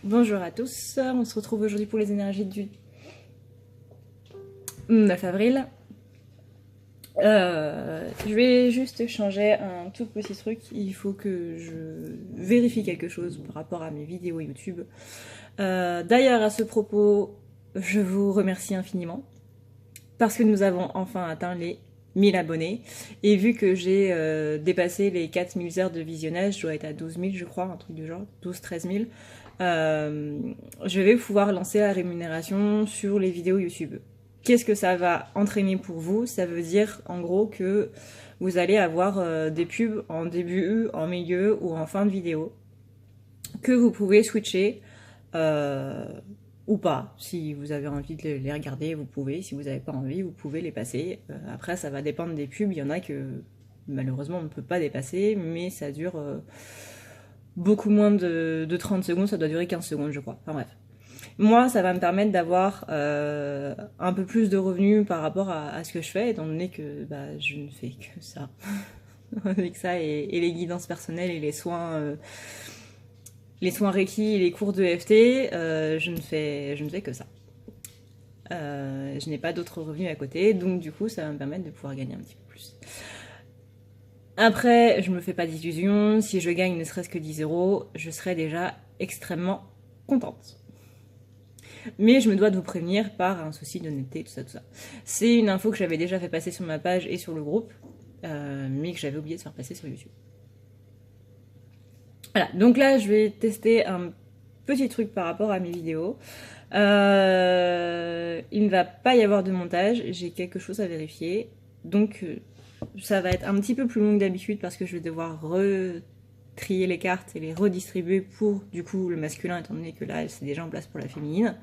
Bonjour à tous, on se retrouve aujourd'hui pour les énergies du 9 avril. Je vais juste changer un tout petit truc, il faut que je vérifie quelque chose par rapport à mes vidéos YouTube. D'ailleurs à ce propos, je vous remercie infiniment parce que nous avons enfin atteint les 1000 abonnés et vu que j'ai dépassé les 4000 heures de visionnage, je dois être à 12 000 je crois, un truc du genre, 12-13 000. Je vais pouvoir lancer la rémunération sur les vidéos YouTube. Qu'est-ce que ça va entraîner pour vous? Ça veut dire en gros que vous allez avoir des pubs en début, en milieu ou en fin de vidéo que vous pouvez switcher ou pas. Si vous avez envie de les regarder, vous pouvez. Si vous n'avez pas envie, vous pouvez les passer. Après, ça va dépendre des pubs. Il y en a que malheureusement on ne peut pas dépasser, mais ça dure beaucoup moins de 30 secondes. Ça doit durer 15 secondes, je crois. Enfin bref. Moi, ça va me permettre d'avoir un peu plus de revenus par rapport à ce que je fais, étant donné que je ne fais que ça. Avec ça et les guidances personnelles et les soins Reiki et les cours de FT, je ne fais que ça. Je n'ai pas d'autres revenus à côté, donc du coup, ça va me permettre de pouvoir gagner un petit peu plus. Après, je me fais pas d'illusions, si je gagne ne serait-ce que 10 €, je serai déjà extrêmement contente. Mais je me dois de vous prévenir par un souci d'honnêteté, tout ça, tout ça. C'est une info que j'avais déjà fait passer sur ma page et sur le groupe, mais que j'avais oublié de faire passer sur YouTube. Voilà, donc là je vais tester un petit truc par rapport à mes vidéos. Il ne va pas y avoir de montage, j'ai quelque chose à vérifier. Donc ça va être un petit peu plus long que d'habitude parce que je vais devoir trier les cartes et les redistribuer pour du coup le masculin, étant donné que là c'est déjà en place pour la féminine.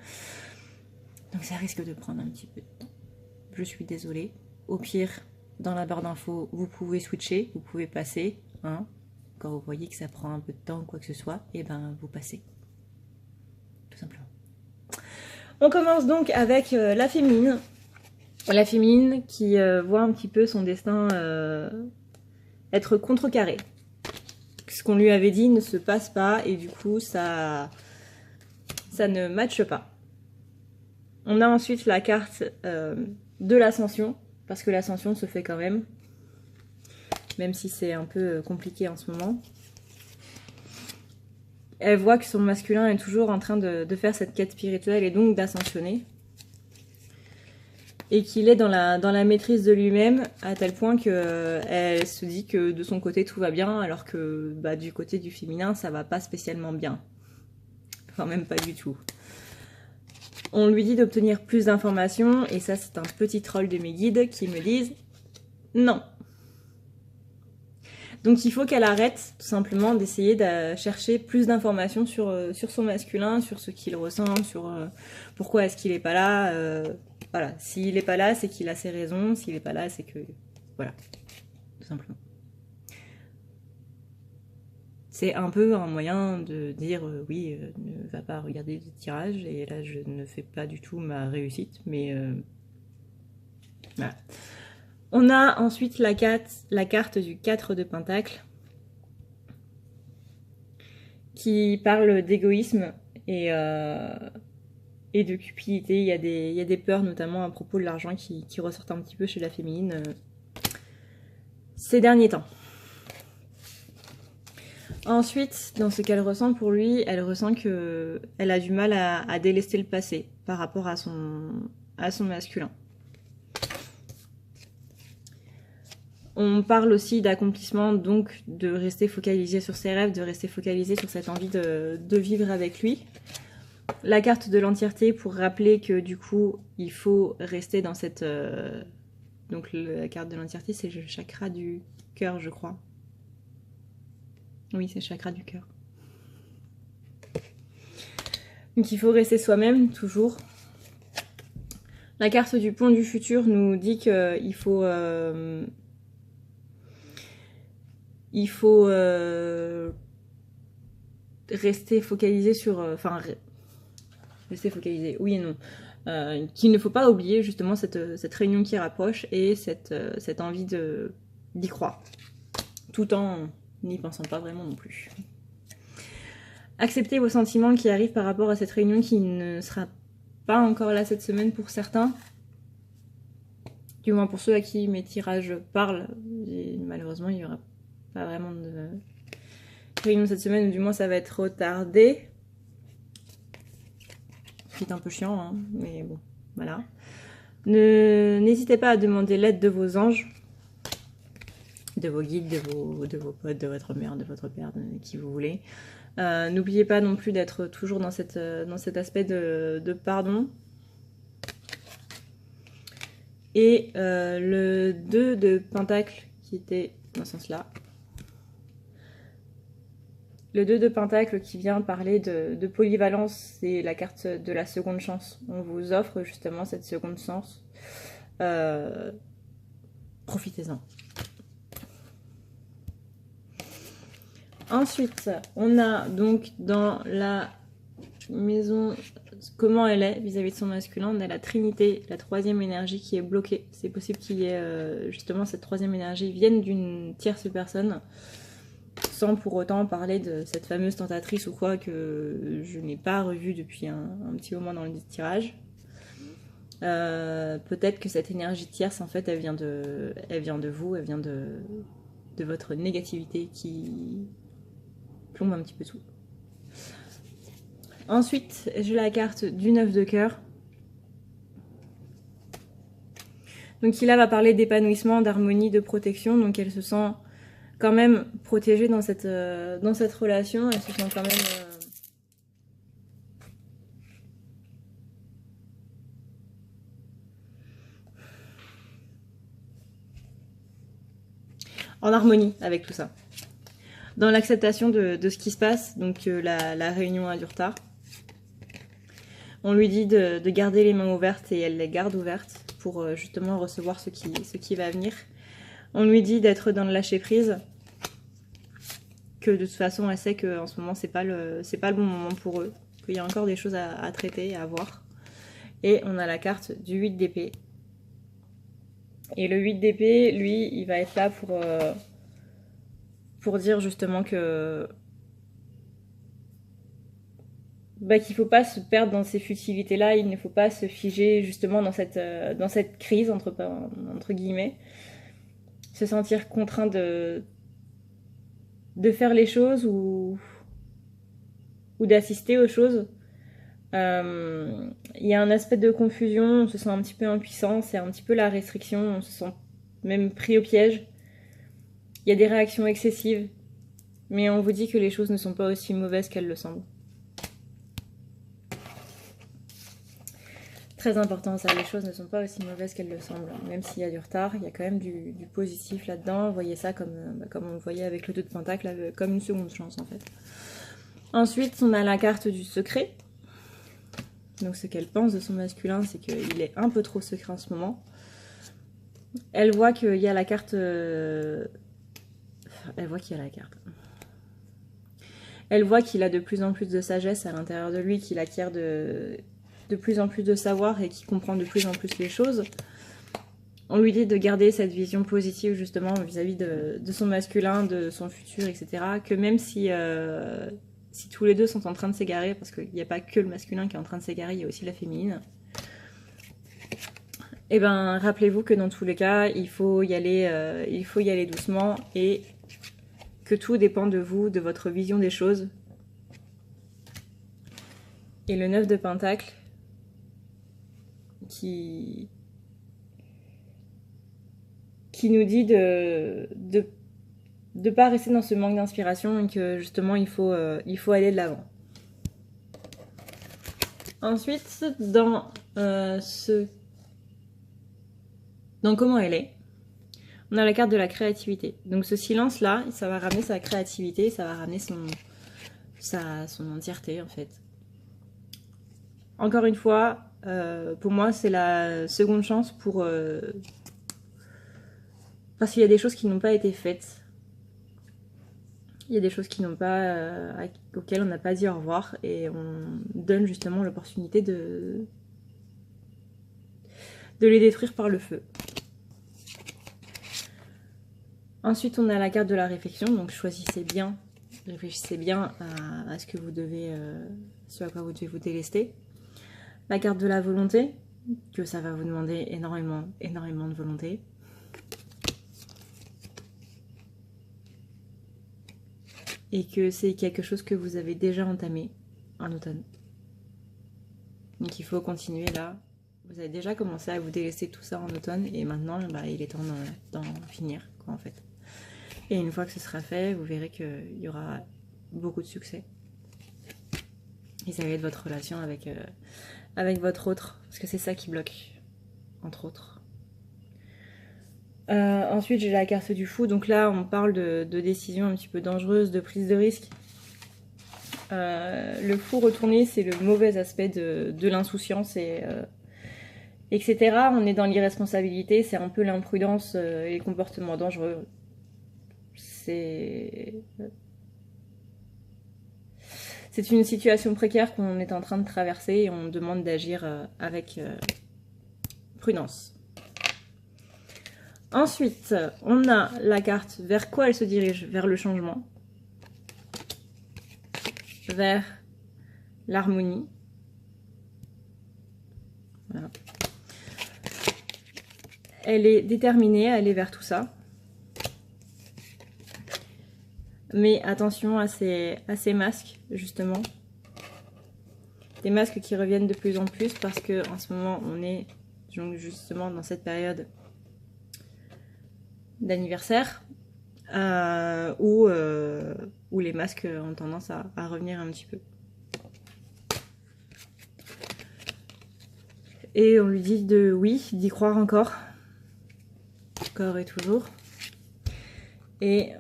Donc ça risque de prendre un petit peu de temps. Je suis désolée. Au pire, dans la barre d'infos, vous pouvez switcher, vous pouvez passer. Hein. Quand vous voyez que ça prend un peu de temps ou quoi que ce soit, et ben vous passez. Tout simplement. On commence donc avec la féminine. La féminine qui voit un petit peu son destin être contrecarré. Ce qu'on lui avait dit ne se passe pas et du coup ça ne matche pas. On a ensuite la carte de l'ascension, parce que l'ascension se fait quand même si c'est un peu compliqué en ce moment. Elle voit que son masculin est toujours en train de faire cette quête spirituelle et donc d'ascensionner. Et qu'il est dans la maîtrise de lui-même à tel point qu'elle se dit que de son côté tout va bien, alors que du côté du féminin ça va pas spécialement bien. Enfin même pas du tout. On lui dit d'obtenir plus d'informations et ça c'est un petit troll de mes guides qui me disent non. Donc il faut qu'elle arrête tout simplement d'essayer de chercher plus d'informations sur son masculin, sur ce qu'il ressent, sur pourquoi est-ce qu'il est pas là. Voilà, s'il est pas là, c'est qu'il a ses raisons, s'il est pas là, c'est que... Voilà, tout simplement. C'est un peu un moyen de dire oui, ne va pas regarder des tirages, et là je ne fais pas du tout ma réussite, mais voilà. On a ensuite la carte du 4 de Pentacle qui parle d'égoïsme et de cupidité. Il y a des peurs, notamment à propos de l'argent, qui ressortent un petit peu chez la féminine ces derniers temps. Ensuite, dans ce qu'elle ressent pour lui, elle ressent qu'elle a du mal à délester le passé par rapport à son masculin. On parle aussi d'accomplissement, donc de rester focalisé sur ses rêves, de rester focalisé sur cette envie de vivre avec lui. La carte de l'entièreté pour rappeler que du coup, il faut rester dans cette... Donc la carte de l'entièreté, c'est le chakra du cœur, je crois. Oui, c'est le chakra du cœur. Donc il faut rester soi-même, toujours. La carte du pont du futur nous dit qu'il faut... rester focalisé sur... rester focalisé, oui et non. Qu'il ne faut pas oublier justement cette réunion qui rapproche et cette envie d'y croire. Tout en n'y pensant pas vraiment non plus. accepter vos sentiments qui arrivent par rapport à cette réunion qui ne sera pas encore là cette semaine pour certains. Du moins pour ceux à qui mes tirages parlent. Et malheureusement, il n'y aura pas vraiment de réunion cette semaine, ou du moins ça va être retardé. C'est un peu chiant, hein, mais bon, voilà. N'hésitez pas à demander l'aide de vos anges, de vos guides, de vos potes, de votre mère, de votre père, de qui vous voulez. N'oubliez pas non plus d'être toujours dans cet aspect de pardon. Et le 2 de Pentacle qui était dans ce sens-là. Le 2 de Pentacle qui vient parler de polyvalence, c'est la carte de la seconde chance. On vous offre justement cette seconde chance. Profitez-en. Ensuite, on a donc dans la maison, comment elle est vis-à-vis de son masculin, on a la Trinité, la troisième énergie qui est bloquée. C'est possible qu'il y ait justement cette troisième énergie vienne d'une tierce personne, sans pour autant parler de cette fameuse tentatrice ou quoi que je n'ai pas revue depuis un petit moment dans le tirage. Peut-être que cette énergie tierce, en fait, elle vient de vous, elle vient de votre négativité qui plombe un petit peu tout. Ensuite, j'ai la carte du 9 de cœur. Donc qui là va parler d'épanouissement, d'harmonie, de protection. Donc elle se sent quand même protégée dans cette relation. Elle se sent quand même... en harmonie avec tout ça. Dans l'acceptation de ce qui se passe, donc la réunion a du retard. On lui dit de garder les mains ouvertes et elle les garde ouvertes pour justement recevoir ce qui va venir. On lui dit d'être dans le lâcher prise, que de toute façon elle sait qu'en ce moment c'est pas le bon moment pour eux, qu'il y a encore des choses à traiter et à voir. Et on a la carte du 8 d'épée. Et le 8 d'épée, lui, il va être là pour dire justement que qu'il faut pas se perdre dans ces futilités-là, il ne faut pas se figer justement dans cette crise, entre guillemets. Se sentir contraint de faire les choses ou d'assister aux choses. Il y a un aspect de confusion, on se sent un petit peu impuissant, c'est un petit peu la restriction, on se sent même pris au piège. Il y a des réactions excessives, mais on vous dit que les choses ne sont pas aussi mauvaises qu'elles le semblent. Très important ça, les choses ne sont pas aussi mauvaises qu'elles le semblent. Même s'il y a du retard, il y a quand même du positif là-dedans. Voyez ça comme on le voyait avec le 2 de Pentacle, comme une seconde chance en fait. Ensuite, on a la carte du secret. Donc ce qu'elle pense de son masculin, c'est qu'il est un peu trop secret en ce moment. Elle voit qu'il y a la carte... Elle voit qu'il y a la carte. Elle voit qu'il a de plus en plus de sagesse à l'intérieur de lui, qu'il acquiert de plus en plus de savoir et qu'il comprend de plus en plus les choses. On lui dit de garder cette vision positive justement vis-à-vis de son masculin, de son futur, etc. Que même si tous les deux sont en train de s'égarer, parce qu'il n'y a pas que le masculin qui est en train de s'égarer, il y a aussi la féminine. Et ben rappelez-vous que dans tous les cas, il faut y aller doucement et que tout dépend de vous, de votre vision des choses. Et le 9 de Pentacle qui nous dit de pas rester dans ce manque d'inspiration et que justement il faut aller de l'avant. Ensuite, dans comment elle est, on a la carte de la créativité. Donc ce silence là, ça va ramener sa créativité, ça va ramener son entièreté en fait. Encore une fois, pour moi c'est la seconde chance parce qu'il y a des choses qui n'ont pas été faites. Il y a des choses qui n'ont pas, auxquelles on n'a pas dit au revoir et on donne justement l'opportunité de les détruire par le feu. Ensuite, on a la carte de la réflexion, donc choisissez bien Réfléchissez bien à ce que vous devez, ce à quoi vous devez vous délester. La carte de la volonté, que ça va vous demander énormément de volonté. Et que c'est quelque chose que vous avez déjà entamé en automne. Donc il faut continuer là. Vous avez déjà commencé à vous délester tout ça en automne et maintenant bah, il est temps d'en finir quoi, en fait. Et une fois que ce sera fait, vous verrez qu'il y aura beaucoup de succès. Et ça va être votre relation avec votre autre, parce que c'est ça qui bloque, entre autres. Ensuite, j'ai la carte du fou. Donc là, on parle de décisions un petit peu dangereuses, de prise de risque. Le fou retourné, c'est le mauvais aspect de l'insouciance, etc. On est dans l'irresponsabilité, c'est un peu l'imprudence et les comportements dangereux. C'est une situation précaire qu'on est en train de traverser et on demande d'agir avec prudence. Ensuite, on a la carte vers quoi elle se dirige, vers le changement, vers l'harmonie. Voilà. Elle est déterminée à aller vers tout ça. Mais attention à ces masques, justement. Des masques qui reviennent de plus en plus parce que en ce moment, on est donc justement dans cette période d'anniversaire où les masques ont tendance à revenir un petit peu. Et on lui dit d'y croire encore et toujours. Et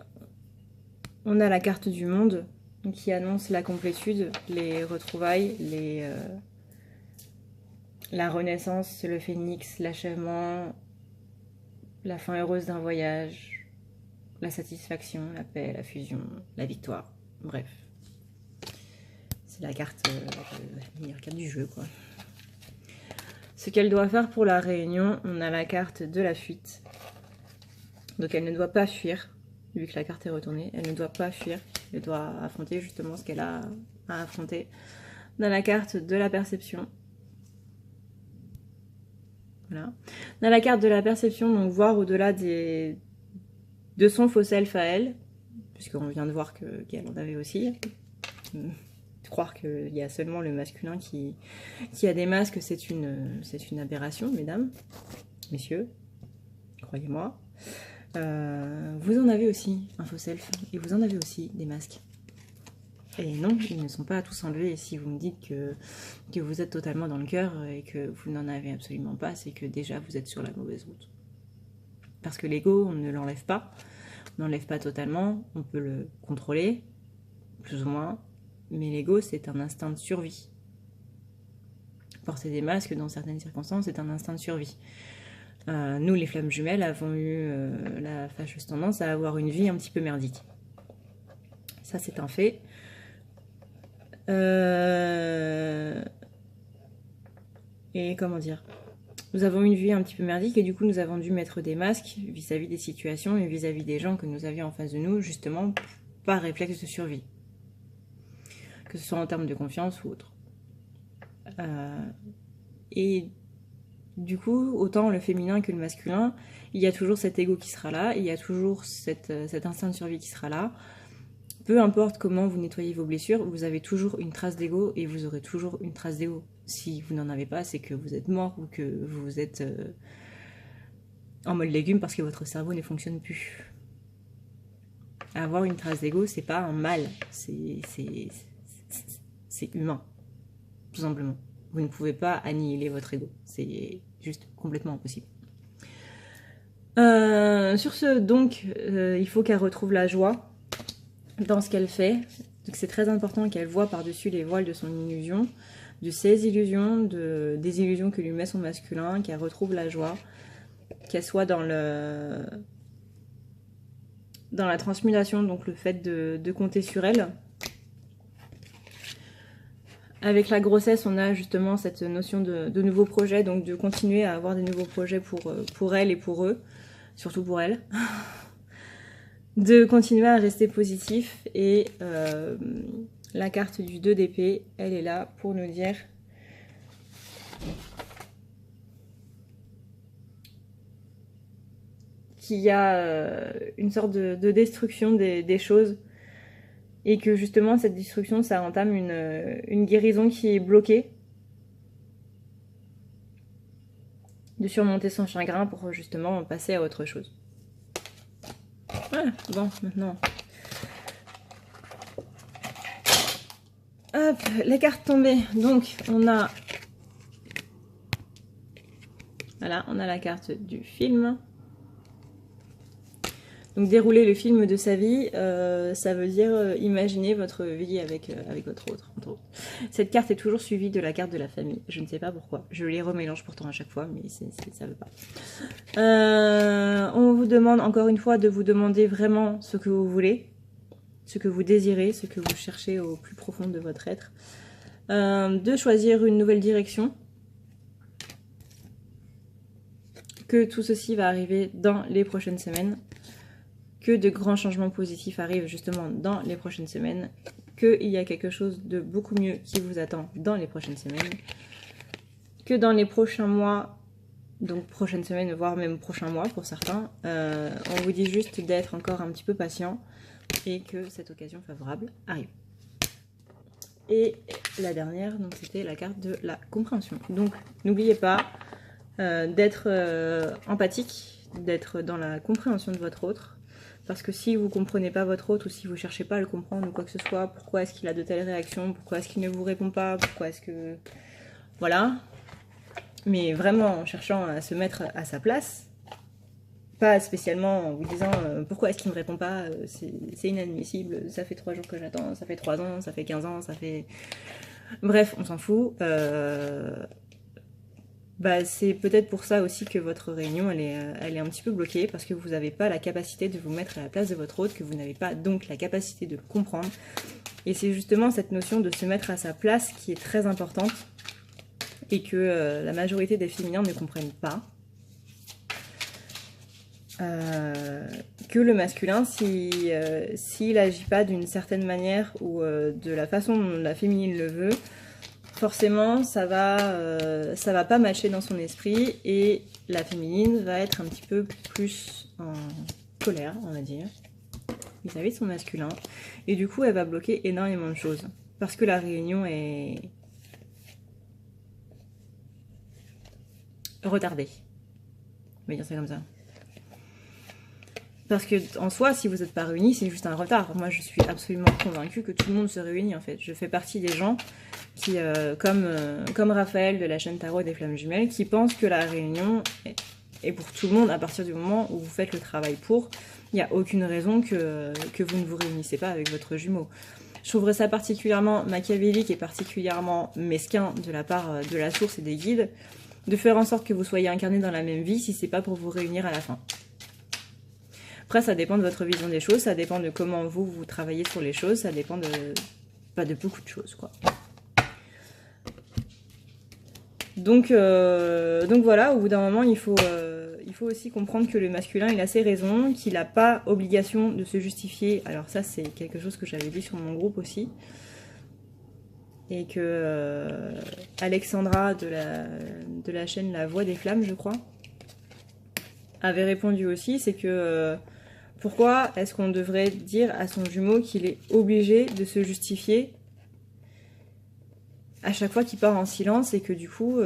on a la carte du monde qui annonce la complétude, les retrouvailles, la renaissance, le phénix, l'achèvement, la fin heureuse d'un voyage, la satisfaction, la paix, la fusion, la victoire. Bref, c'est la meilleure carte du jeu, quoi. Ce qu'elle doit faire pour la réunion, on a la carte de la fuite. Donc elle ne doit pas fuir, vu que la carte est retournée. Elle ne doit pas fuir, elle doit affronter justement ce qu'elle a à affronter. On a la carte de la perception. Voilà. On a la carte de la perception, donc voir au-delà de son faux self à elle, puisqu'on vient de voir qu'elle en avait aussi. Croire qu'il y a seulement le masculin qui a des masques, c'est une aberration, mesdames, messieurs, croyez-moi. Vous en avez aussi un faux self, et vous en avez aussi des masques. Et non, ils ne sont pas tous enlevés. Et si vous me dites que vous êtes totalement dans le cœur et que vous n'en avez absolument pas, c'est que déjà vous êtes sur la mauvaise route. Parce que l'ego, on ne l'enlève pas. On n'enlève pas totalement. On peut le contrôler, plus ou moins. Mais l'ego, c'est un instinct de survie. Porter des masques, dans certaines circonstances, c'est un instinct de survie. Nous, les flammes jumelles, avons eu la fâcheuse tendance à avoir une vie un petit peu merdique. Ça, c'est un fait. Et comment dire, nous avons une vie un petit peu merdique et du coup nous avons dû mettre des masques vis-à-vis des situations et vis-à-vis des gens que nous avions en face de nous, justement par réflexe de survie, que ce soit en termes de confiance ou autre. Et du coup, autant le féminin que le masculin, il y a toujours cet ego qui sera là, il y a toujours cet instinct de survie qui sera là. Peu importe comment vous nettoyez vos blessures, vous avez toujours une trace d'ego et vous aurez toujours une trace d'ego. Si vous n'en avez pas, c'est que vous êtes mort ou que vous êtes en mode légume parce que votre cerveau ne fonctionne plus. Avoir une trace d'ego, c'est pas un mal, c'est humain, tout simplement. Vous ne pouvez pas annihiler votre ego, c'est juste complètement impossible. Sur ce, donc, il faut qu'elle retrouve la joie dans ce qu'elle fait. Donc c'est très important qu'elle voit par-dessus les voiles de son illusion, de ses illusions, des illusions que lui met son masculin, qu'elle retrouve la joie, qu'elle soit dans la transmutation, donc le fait de compter sur elle. Avec la grossesse, on a justement cette notion de nouveaux projets, donc de continuer à avoir des nouveaux projets pour elle et pour eux, surtout pour elle. de continuer à rester positif. Et la carte du 2 d'épée, elle est là pour nous dire qu'il y a une sorte de destruction des choses. Et que justement, cette destruction, ça entame une guérison qui est bloquée. De surmonter son chagrin pour justement passer à autre chose. Voilà, bon, maintenant. Hop, les cartes tombées. Donc, on a... Voilà, on a la carte du film. Donc dérouler le film de sa vie, ça veut dire imaginer votre vie avec votre autre, entre autres. Cette carte est toujours suivie de la carte de la famille. Je ne sais pas pourquoi. Je les remélange pourtant à chaque fois, mais ça ne veut pas. On vous demande encore une fois de vous demander vraiment ce que vous voulez, ce que vous désirez, ce que vous cherchez au plus profond de votre être. De choisir une nouvelle direction. Que tout ceci va arriver dans les prochaines semaines. Que de grands changements positifs arrivent justement dans les prochaines semaines, qu'il y a quelque chose de beaucoup mieux qui vous attend dans les prochaines semaines, que dans les prochains mois, donc prochaines semaines, voire même prochains mois pour certains, on vous dit juste d'être encore un petit peu patient et que cette occasion favorable arrive. Et la dernière, donc c'était la carte de la compréhension. Donc n'oubliez pas d'être empathique, d'être dans la compréhension de votre autre. Parce que si vous ne comprenez pas votre autre ou si vous ne cherchez pas à le comprendre ou quoi que ce soit, pourquoi est-ce qu'il a de telles réactions, pourquoi est-ce qu'il ne vous répond pas, pourquoi est-ce que... Voilà. Mais vraiment en cherchant à se mettre à sa place, pas spécialement en vous disant pourquoi est-ce qu'il ne me répond pas, c'est inadmissible, ça fait 3 jours que j'attends, ça fait 3 ans, ça fait 15 ans, ça fait... Bref, on s'en fout. C'est peut-être pour ça aussi que votre réunion elle est un petit peu bloquée, parce que vous n'avez pas la capacité de vous mettre à la place de votre autre, que vous n'avez pas donc la capacité de le comprendre. Et c'est justement cette notion de se mettre à sa place qui est très importante et que la majorité des féminins ne comprennent pas. Que le masculin, s'il n'agit pas d'une certaine manière ou de la façon dont la féminine le veut, forcément, ça va pas matcher dans son esprit et la féminine va être un petit peu plus en colère, on va dire, vis-à-vis de son masculin. Et du coup, elle va bloquer énormément de choses parce que la réunion est retardée. On va dire ça comme ça. Parce que en soi, si vous n'êtes pas réunis, c'est juste un retard. Moi, je suis absolument convaincue que tout le monde se réunit en fait. Je fais partie des gens qui, comme Raphaël de la chaîne Tarot des Flammes Jumelles, qui pensent que la réunion est pour tout le monde à partir du moment où vous faites le travail pour. Il n'y a aucune raison que vous ne vous réunissez pas avec votre jumeau. Je trouverais ça particulièrement machiavélique et particulièrement mesquin de la part de la source et des guides de faire en sorte que vous soyez incarnés dans la même vie si c'est pas pour vous réunir à la fin. Après, ça dépend de votre vision des choses, ça dépend de comment vous travaillez sur les choses, ça dépend de beaucoup de choses, quoi. Donc voilà, au bout d'un moment, il faut aussi comprendre que le masculin, il a ses raisons, qu'il n'a pas obligation de se justifier. Alors ça, c'est quelque chose que j'avais dit sur mon groupe aussi. Et que Alexandra de la chaîne La Voix des Flammes, je crois, avait répondu aussi, c'est que... pourquoi est-ce qu'on devrait dire à son jumeau qu'il est obligé de se justifier à chaque fois qu'il part en silence et que du coup,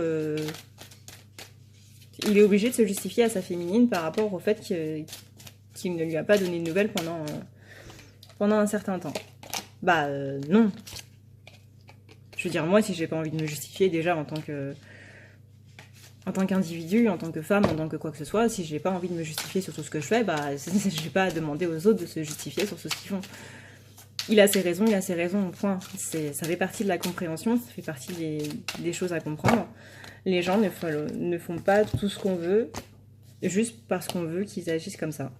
il est obligé de se justifier à sa féminine par rapport au fait qu'il ne lui a pas donné de nouvelles pendant un certain temps. Non. Je veux dire, moi, si j'ai pas envie de me justifier déjà en tant qu'individu, en tant que femme, en tant que quoi que ce soit, si j'ai pas envie de me justifier sur tout ce que je fais, j'ai pas à demander aux autres de se justifier sur tout ce qu'ils font. Il a ses raisons, point. Ça fait partie de la compréhension, ça fait partie des choses à comprendre. Les gens ne font pas tout ce qu'on veut, juste parce qu'on veut qu'ils agissent comme ça.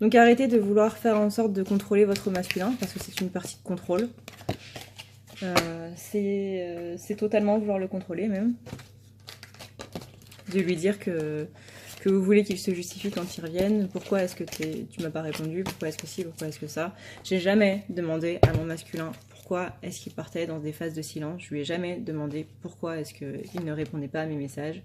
Donc arrêtez de vouloir faire en sorte de contrôler votre masculin, parce que c'est une partie de contrôle. C'est totalement vouloir le contrôler même. De lui dire que vous voulez qu'il se justifie quand il revienne. Pourquoi est-ce que tu m'as pas répondu? Pourquoi est-ce que si? Pourquoi est-ce que ça? J'ai jamais demandé à mon masculin pourquoi est-ce qu'il partait dans des phases de silence. Je lui ai jamais demandé pourquoi est-ce qu'il ne répondait pas à mes messages.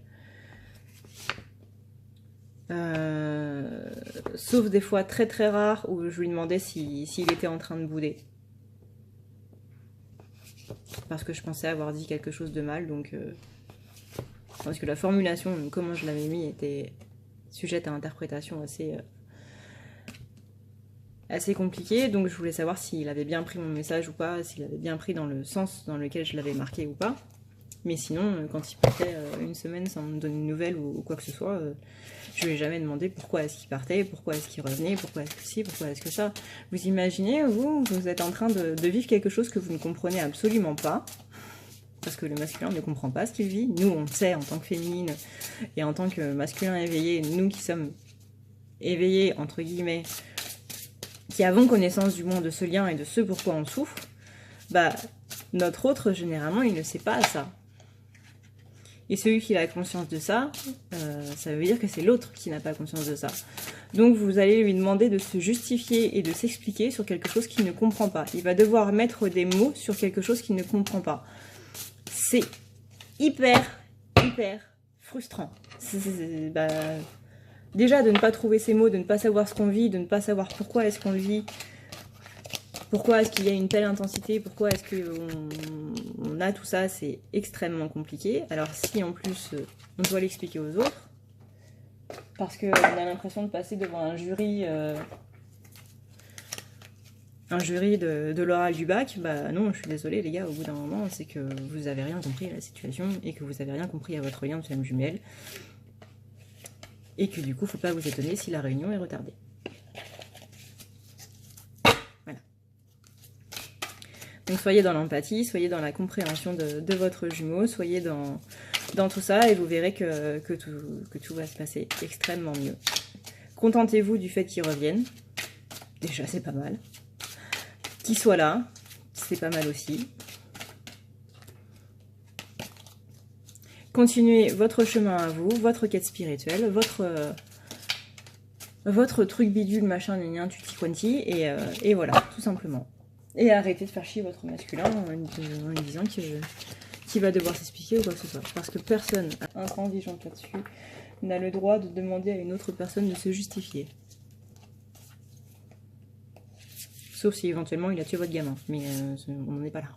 Sauf des fois très très rares où je lui demandais s'il était en train de bouder. Parce que je pensais avoir dit quelque chose de mal, donc... parce que la formulation, comment je l'avais mis, était sujette à interprétation assez compliquée. Donc je voulais savoir s'il avait bien pris mon message ou pas, s'il avait bien pris dans le sens dans lequel je l'avais marqué ou pas. Mais sinon, quand il partait une semaine sans me donner de nouvelles ou quoi que ce soit, je lui ai jamais demandé pourquoi est-ce qu'il partait, pourquoi est-ce qu'il revenait, pourquoi est-ce que ci, pourquoi est-ce que ça. Vous imaginez, vous êtes en train de vivre quelque chose que vous ne comprenez absolument pas. Parce que le masculin ne comprend pas ce qu'il vit. Nous, on sait en tant que féminine et en tant que masculin éveillé, nous qui sommes éveillés, entre guillemets, qui avons connaissance du monde, de ce lien et de ce pourquoi on souffre, bah, notre autre, généralement, il ne sait pas ça. Et celui qui a conscience de ça, ça veut dire que c'est l'autre qui n'a pas conscience de ça. Donc vous allez lui demander de se justifier et de s'expliquer sur quelque chose qu'il ne comprend pas. Il va devoir mettre des mots sur quelque chose qu'il ne comprend pas. C'est hyper frustrant. Déjà de ne pas trouver ces mots, de ne pas savoir ce qu'on vit, de ne pas savoir pourquoi est-ce qu'on le vit, pourquoi est-ce qu'il y a une telle intensité, pourquoi est-ce qu'on a tout ça, c'est extrêmement compliqué. Alors si en plus on doit l'expliquer aux autres, parce qu'on a l'impression de passer devant un jury de l'oral du bac, bah non, je suis désolée les gars, au bout d'un moment, c'est que vous avez rien compris à la situation et que vous avez rien compris à votre lien de flamme jumelle. Et que du coup, faut pas vous étonner si la réunion est retardée. Voilà. Donc soyez dans l'empathie, soyez dans la compréhension de votre jumeau, soyez dans tout ça et vous verrez que tout va se passer extrêmement mieux. Contentez-vous du fait qu'il revienne. Déjà, c'est pas mal. Qu'il soit là, c'est pas mal aussi. Continuez votre chemin à vous, votre quête spirituelle, votre truc bidule, machin, gna, tutti quanti, et voilà, tout simplement. Et arrêtez de faire chier votre masculin en lui disant qu'il va devoir s'expliquer ou quoi que ce soit. Parce que personne, intransigeante là-dessus, n'a le droit de demander à une autre personne de se justifier. Sauf si éventuellement il a tué votre gamin, mais on n'en est pas là.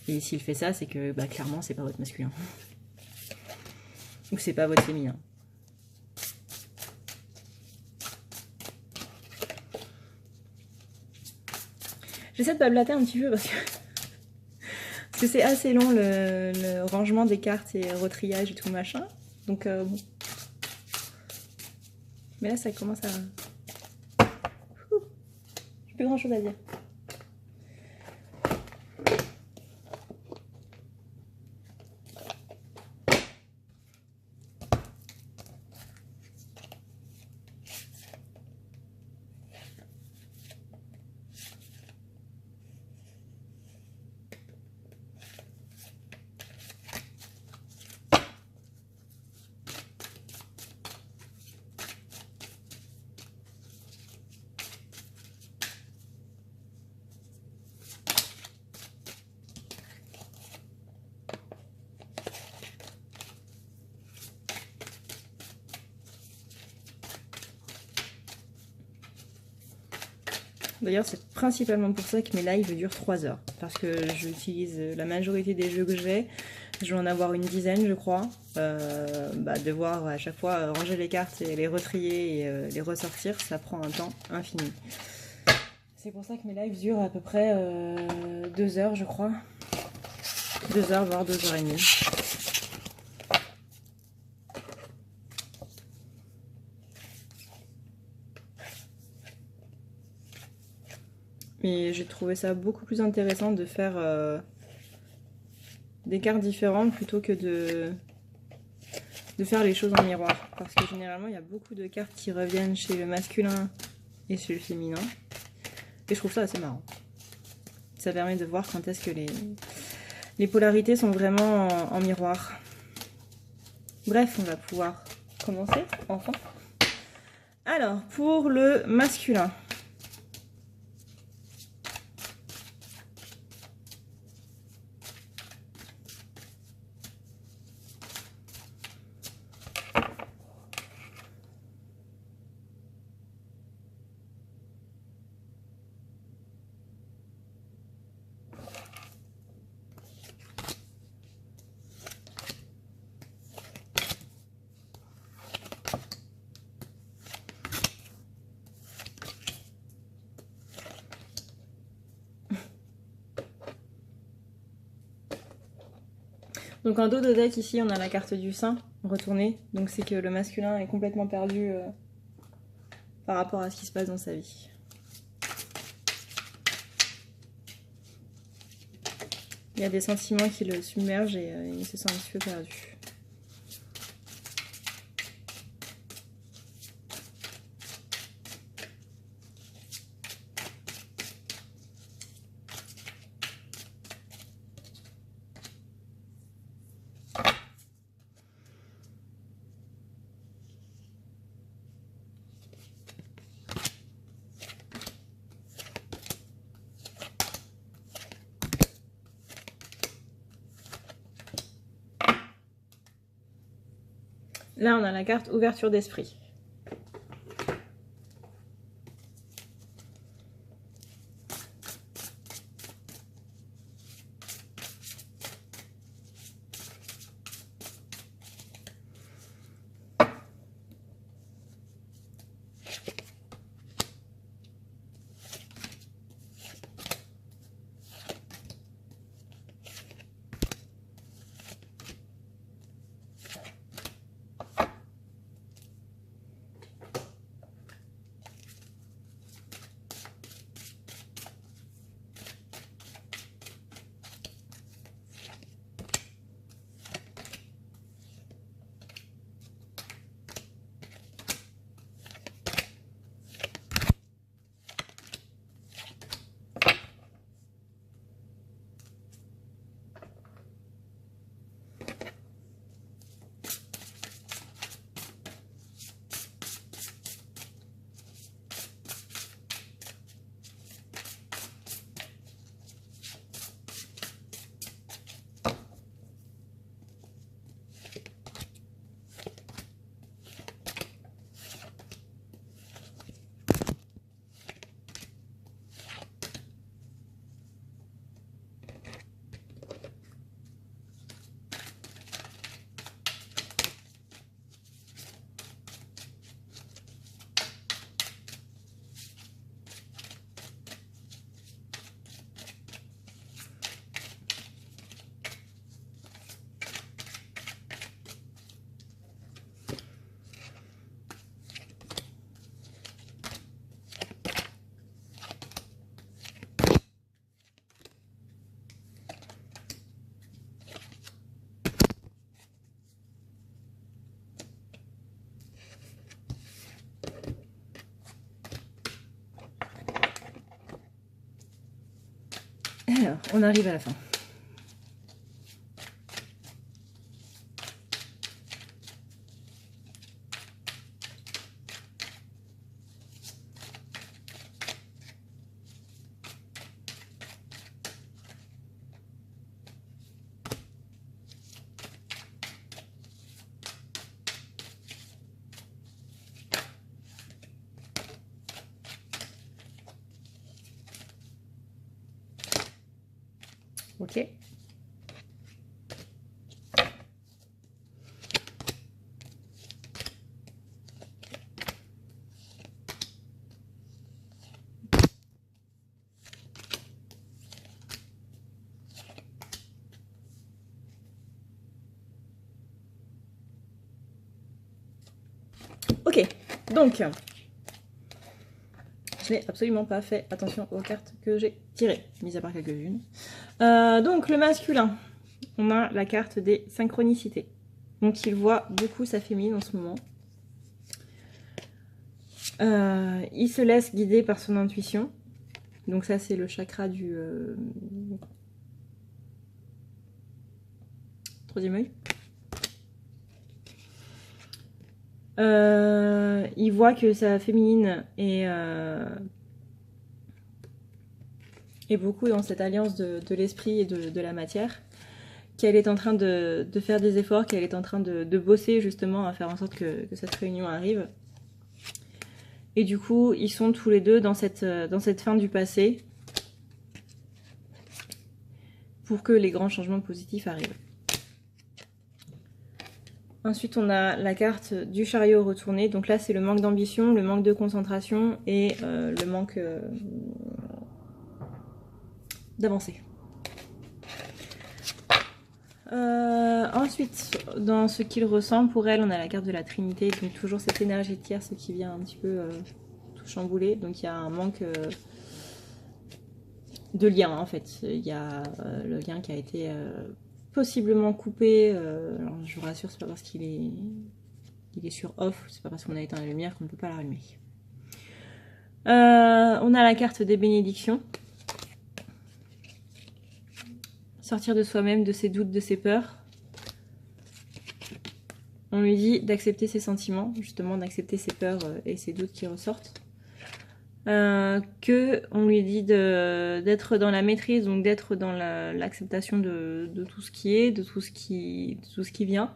Et s'il fait ça, c'est que bah, clairement c'est pas votre masculin. Ou c'est pas votre féminin. J'essaie de blablater un petit peu parce que c'est assez long le rangement des cartes et retriage et tout machin. Donc bon. Mais là ça commence à... J'ai plus grand chose à dire. D'ailleurs, c'est principalement pour ça que mes lives durent 3 heures. Parce que j'utilise la majorité des jeux que j'ai. Je vais en avoir une dizaine, je crois. Devoir à chaque fois ranger les cartes et les retrier et les ressortir, ça prend un temps infini. C'est pour ça que mes lives durent à peu près 2 heures, je crois. 2 heures, voire 2 heures et demie. Mais j'ai trouvé ça beaucoup plus intéressant de faire des cartes différentes plutôt que de faire les choses en miroir. Parce que généralement, il y a beaucoup de cartes qui reviennent chez le masculin et chez le féminin. Et je trouve ça assez marrant. ça permet de voir quand est-ce que les polarités sont vraiment en miroir. Bref, on va pouvoir commencer, enfin. Alors, pour le masculin. Donc en dos de deck ici on a la carte du sein retournée, donc c'est que le masculin est complètement perdu par rapport à ce qui se passe dans sa vie. Il y a des sentiments qui le submergent et il se sent un petit peu perdu. Là, on a la carte ouverture d'esprit. Alors, on arrive à la fin. Ok. Ok, donc, je n'ai absolument pas fait attention aux cartes que j'ai tirées, mis à part quelques-unes. Donc, le masculin, on a la carte des synchronicités. Donc, il voit beaucoup sa féminine en ce moment. Il se laisse guider par son intuition. Donc ça c'est le chakra du troisième œil. Il voit que sa féminine est beaucoup dans cette alliance de l'esprit et de la matière, qu'elle est en train de faire des efforts, qu'elle est en train de bosser justement à faire en sorte que cette réunion arrive. Et du coup, ils sont tous les deux dans cette fin du passé pour que les grands changements positifs arrivent. Ensuite, on a la carte du chariot retourné. Donc là, c'est le manque d'ambition, le manque de concentration et le manque d'avancer. Ensuite, dans ce qu'il ressent, pour elle, on a la carte de la Trinité. Donc toujours cette énergie de tierce qui vient un petit peu tout chambouler. Donc il y a un manque de lien en fait. Il y a le lien qui a été possiblement coupé. Alors, je vous rassure, c'est pas parce qu'il est sur off, c'est pas parce qu'on a éteint la lumière qu'on ne peut pas la rallumer. On a la carte des bénédictions. Sortir de soi-même, de ses doutes, de ses peurs. On lui dit d'accepter ses sentiments, justement d'accepter ses peurs et ses doutes qui ressortent. On lui dit d'être dans la maîtrise, donc d'être dans l'acceptation de tout ce qui est, de tout ce qui vient.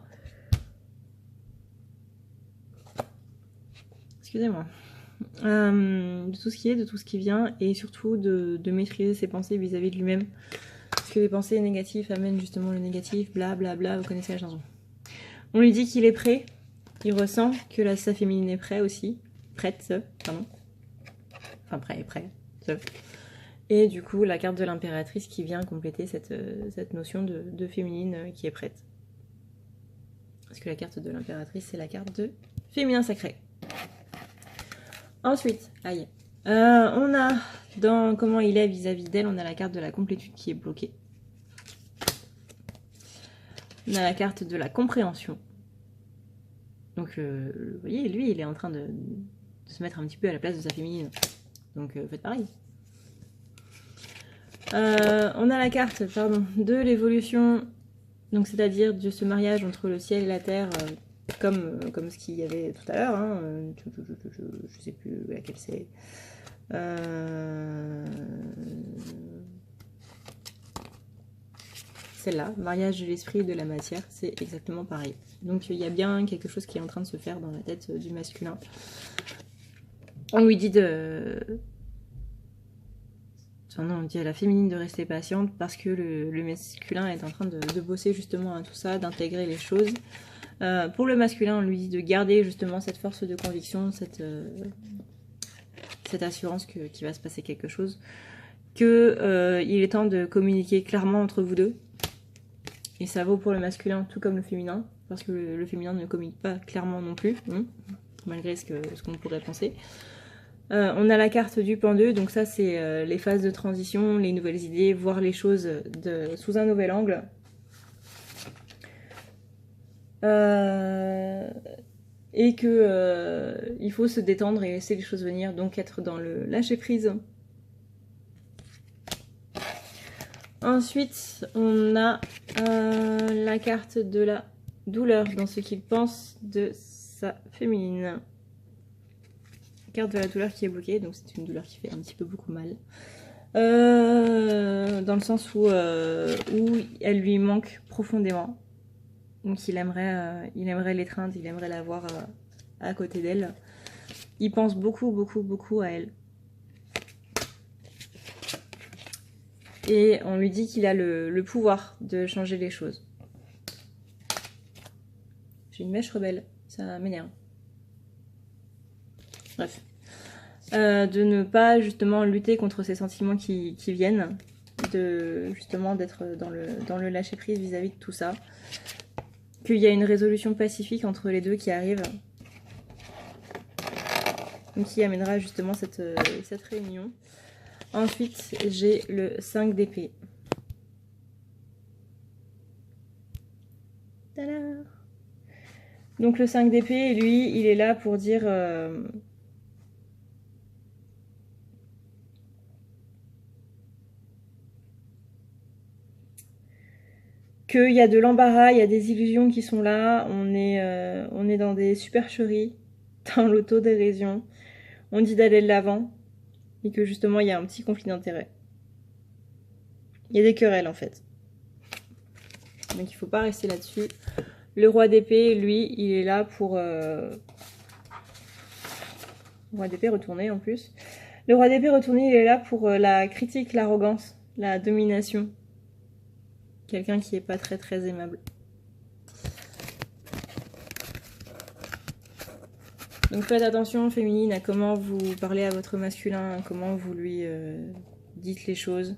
Excusez-moi. De tout ce qui est, de tout ce qui vient, et surtout de maîtriser ses pensées vis-à-vis de lui-même. Parce que les pensées négatives amènent justement le négatif, bla bla bla, vous connaissez la chanson. On lui dit qu'il est prêt, il ressent que sa féminine est prête aussi, pardon. Enfin prêt. Et du coup, la carte de l'impératrice qui vient compléter cette notion de féminine qui est prête. Parce que la carte de l'impératrice, c'est la carte de féminin sacré. Ensuite, on a dans comment il est vis-à-vis d'elle, on a la carte de la complétude qui est bloquée. On a la carte de la compréhension. Donc, vous voyez, lui, il est en train de se mettre un petit peu à la place de sa féminine. Donc, faites pareil. On a la carte, de l'évolution, donc c'est-à-dire de ce mariage entre le ciel et la terre, comme ce qu'il y avait tout à l'heure. Hein, je sais plus laquelle c'est. Celle-là, mariage de l'esprit et de la matière, c'est exactement pareil. Donc il y a bien quelque chose qui est en train de se faire dans la tête du masculin. On lui dit on dit à la féminine de rester patiente parce que le masculin est en train de bosser justement à tout ça, d'intégrer les choses. Pour le masculin, on lui dit de garder justement cette force de conviction, cette assurance qu'il va se passer quelque chose, qu'il est temps de communiquer clairement entre vous deux. Et ça vaut pour le masculin tout comme le féminin, parce que le féminin ne communique pas clairement non plus, malgré ce qu'on pourrait penser. On a la carte du pendu, donc ça c'est les phases de transition, les nouvelles idées, voir les choses sous un nouvel angle. Et que il faut se détendre et laisser les choses venir, donc être dans le lâcher prise. Ensuite, on a la carte de la douleur dans ce qu'il pense de sa féminine. Carte de la douleur qui est bloquée, donc c'est une douleur qui fait un petit peu beaucoup mal. Dans le sens où elle lui manque profondément. Donc il aimerait l'étreindre, il aimerait la voir à côté d'elle. Il pense beaucoup, beaucoup, beaucoup à elle. Et on lui dit qu'il a le pouvoir de changer les choses. J'ai une mèche rebelle, ça m'énerve. Bref. De ne pas justement lutter contre ces sentiments qui viennent. Justement d'être dans le lâcher prise vis-à-vis de tout ça. Qu'il y a une résolution pacifique entre les deux qui arrive. Donc qui amènera justement cette réunion. Ensuite, j'ai le 5 d'épée. Tadam! Donc le 5 d'épée, lui, il est là pour dire... qu'il y a de l'embarras, il y a des illusions qui sont là, on est dans des supercheries, dans l'autodérision, on dit d'aller de l'avant, et que justement il y a un petit conflit d'intérêts. Il y a des querelles en fait. Donc il faut pas rester là-dessus. Le roi d'épée, lui, il est là pour... Roi d'épée retourné en plus. Le roi d'épée retourné, il est là pour la critique, l'arrogance, la domination. Quelqu'un qui est pas très très aimable. Donc faites attention, féminine, à comment vous parlez à votre masculin, à comment vous lui dites les choses.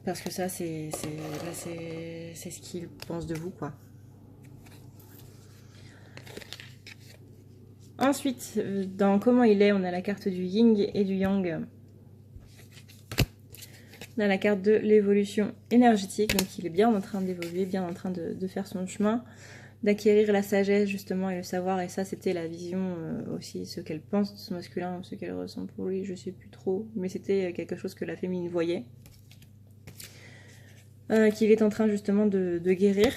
Parce que ça, c'est ce qu'il pense de vous, quoi. Ensuite, dans comment il est, on a la carte du yin et du yang. On a la carte de l'évolution énergétique, donc il est bien en train d'évoluer, bien en train de faire son chemin, d'acquérir la sagesse justement et le savoir, et ça c'était la vision aussi, ce qu'elle pense de son masculin, ce qu'elle ressent pour lui, je sais plus trop, mais c'était quelque chose que la féminine voyait. Qu'il est en train justement de guérir.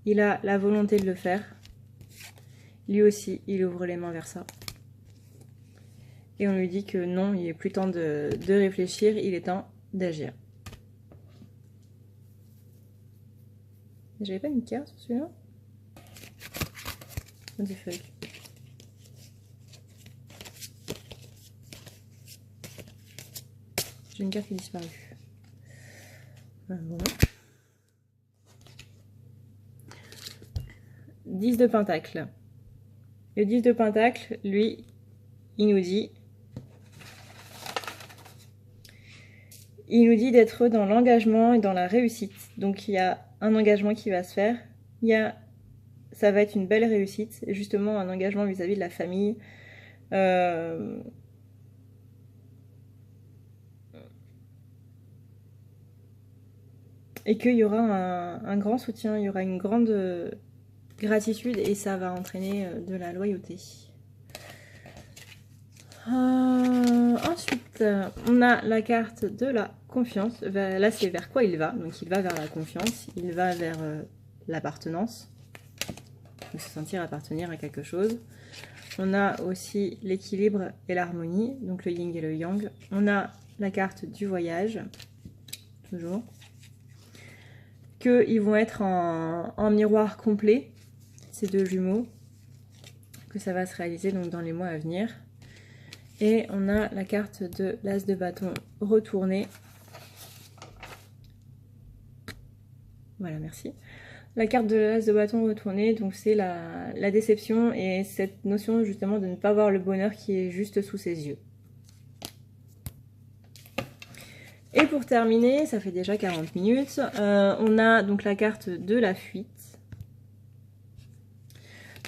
Il a la volonté de le faire. Lui aussi, il ouvre les mains vers ça. Et on lui dit que non, il est plus temps de réfléchir, il est temps d'agir. J'avais pas une carte sur celui-là? What the fuck? J'ai une carte qui est disparue. Bon. 10 de pentacle. Le 10 de pentacle, lui, il nous dit d'être dans l'engagement et dans la réussite. Donc il y a un engagement qui va se faire. Ça va être une belle réussite. Justement, un engagement vis-à-vis de la famille. Et qu'il y aura un grand soutien, il y aura une grande gratitude et ça va entraîner de la loyauté. Ensuite, on a la carte de la confiance. Là, c'est vers quoi il va. Donc, il va vers la confiance, il va vers l'appartenance. Donc, se sentir appartenir à quelque chose. On a aussi l'équilibre et l'harmonie, donc le yin et le yang. On a la carte du voyage, toujours. Qu'ils vont être en miroir complet, ces deux jumeaux. Que ça va se réaliser donc dans les mois à venir. Et on a la carte de l'as de bâton retourné. Voilà, merci. La carte de l'as de bâton retourné, donc c'est la déception et cette notion justement de ne pas voir le bonheur qui est juste sous ses yeux. Et pour terminer, ça fait déjà 40 minutes, on a donc la carte de la fuite.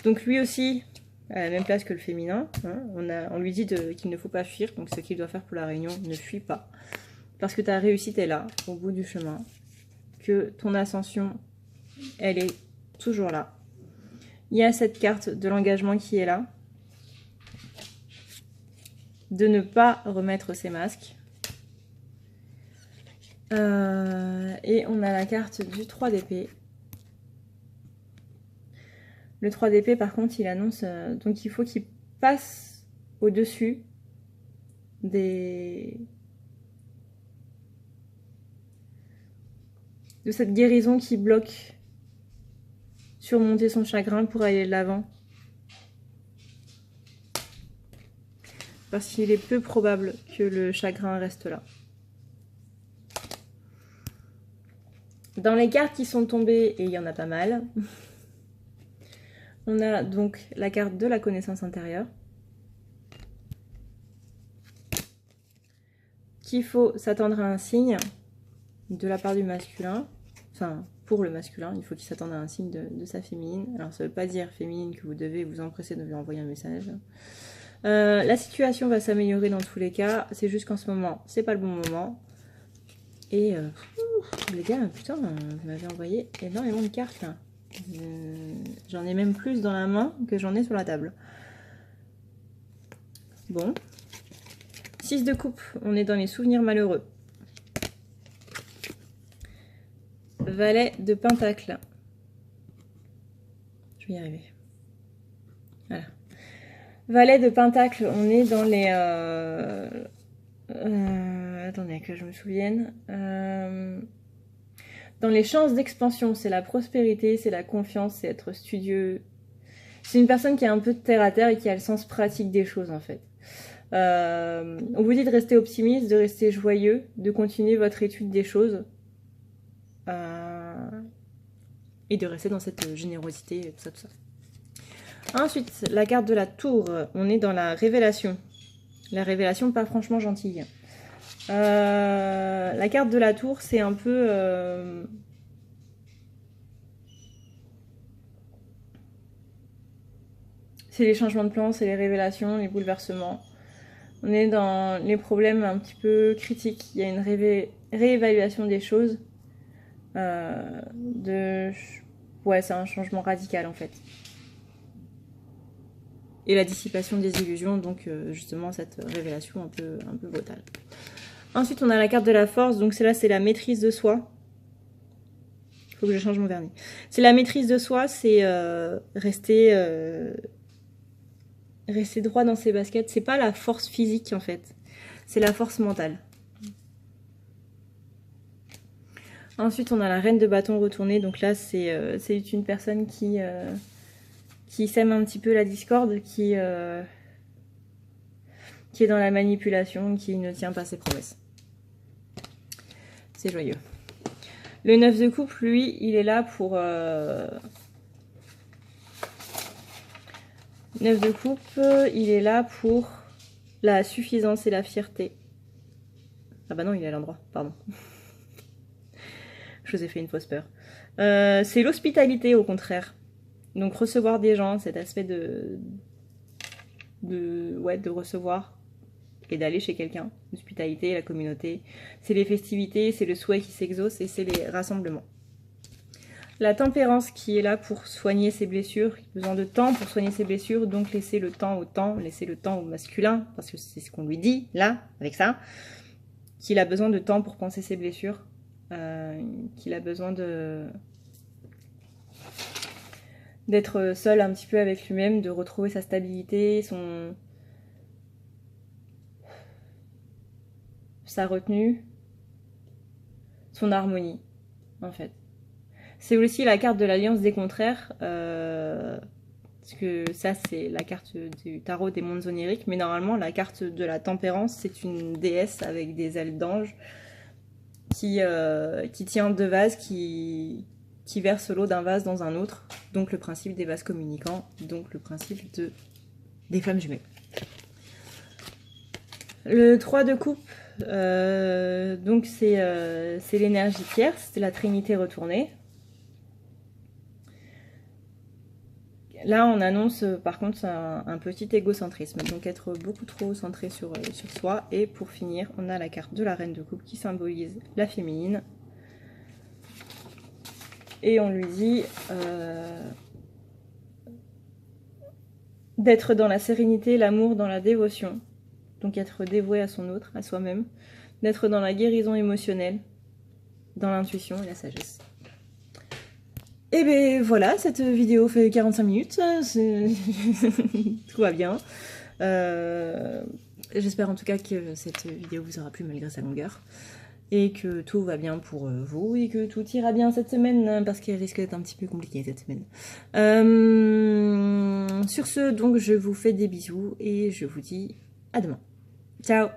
Donc lui aussi, à la même place que le féminin, hein, on lui dit qu'il ne faut pas fuir, donc ce qu'il doit faire pour la réunion, ne fuis pas. Parce que ta réussite est là, au bout du chemin, que ton ascension, elle est toujours là. Il y a cette carte de l'engagement qui est là, de ne pas remettre ses masques. Et on a la carte du 3 d'épée. Le 3 d'épée, par contre, il annonce... donc il faut qu'il passe au-dessus de cette guérison qui bloque, surmonter son chagrin pour aller de l'avant. Parce qu'il est peu probable que le chagrin reste là. Dans les cartes qui sont tombées, et il y en a pas mal, on a donc la carte de la connaissance intérieure. Qu'il faut s'attendre à un signe de la part du masculin. Enfin, pour le masculin, il faut qu'il s'attende à un signe de sa féminine. Alors ça ne veut pas dire féminine que vous devez vous empresser de lui envoyer un message. La situation va s'améliorer dans tous les cas. C'est juste qu'en ce moment, c'est pas le bon moment. Et les gars, putain, vous m'avez envoyé énormément de cartes là. J'en ai même plus dans la main que j'en ai sur la table. Bon. 6 de coupe, on est dans les souvenirs malheureux. Valet de Pentacle. Je vais y arriver. Voilà. Valet de Pentacle, on est dans les... attendez, que je me souvienne. Dans les chances d'expansion, c'est la prospérité, c'est la confiance, c'est être studieux. C'est une personne qui est un peu de terre à terre et qui a le sens pratique des choses, en fait. On vous dit de rester optimiste, de rester joyeux, de continuer votre étude des choses. Et de rester dans cette générosité, tout ça, tout ça. Ensuite, la carte de la tour, on est dans la révélation. La révélation pas franchement gentille. La carte de la tour, c'est un peu... c'est les changements de plan, c'est les révélations, les bouleversements. On est dans les problèmes un petit peu critiques. Il y a une réévaluation des choses. Ouais, c'est un changement radical en fait. Et la dissipation des illusions, donc justement cette révélation un peu brutale. Ensuite, on a la carte de la force, donc c'est la maîtrise de soi. Il faut que je change mon vernis. C'est la maîtrise de soi, c'est rester droit dans ses baskets. C'est pas la force physique en fait, c'est la force mentale. Ensuite, on a la reine de bâton retournée, donc là c'est une personne qui sème un petit peu la discorde, qui est dans la manipulation, qui ne tient pas ses promesses. C'est joyeux. Le 9 de coupe, lui, il est là pour... 9 de coupe, il est là pour la suffisance et la fierté. Ah bah non, il est à l'endroit, pardon. Je vous ai fait une fausse peur. C'est l'hospitalité, au contraire. Donc recevoir des gens, cet aspect de recevoir et d'aller chez quelqu'un. L'hospitalité, la communauté. C'est les festivités, c'est le souhait qui s'exauce et c'est les rassemblements. La tempérance qui est là pour soigner ses blessures. Il a besoin de temps pour soigner ses blessures, donc laisser le temps au temps, laisser le temps au masculin, parce que c'est ce qu'on lui dit, là, avec ça. Qu'il a besoin de temps pour penser ses blessures. Qu'il a besoin d'être seul un petit peu avec lui-même, de retrouver sa stabilité, sa retenue, son harmonie, en fait. C'est aussi la carte de l'alliance des contraires, parce que ça, c'est la carte du tarot des mondes oniriques, mais normalement, la carte de la tempérance, c'est une déesse avec des ailes d'ange qui tient deux vases, qui verse l'eau d'un vase dans un autre, donc le principe des vases communicants, donc le principe des flammes jumelles. Le 3 de coupe, donc c'est l'énergie tierce, c'est la trinité retournée. Là, on annonce par contre un petit égocentrisme, donc être beaucoup trop centré sur soi. Et pour finir, on a la carte de la reine de coupe qui symbolise la féminine. Et on lui dit d'être dans la sérénité, l'amour, dans la dévotion. Donc être dévoué à son autre, à soi-même. D'être dans la guérison émotionnelle, dans l'intuition et la sagesse. Et bien voilà, cette vidéo fait 45 minutes, tout va bien. J'espère en tout cas que cette vidéo vous aura plu malgré sa longueur. Et que tout va bien pour vous et que tout ira bien cette semaine, parce qu'elle risque d'être un petit peu compliquée cette semaine. Sur ce, donc je vous fais des bisous et je vous dis à demain. Ciao!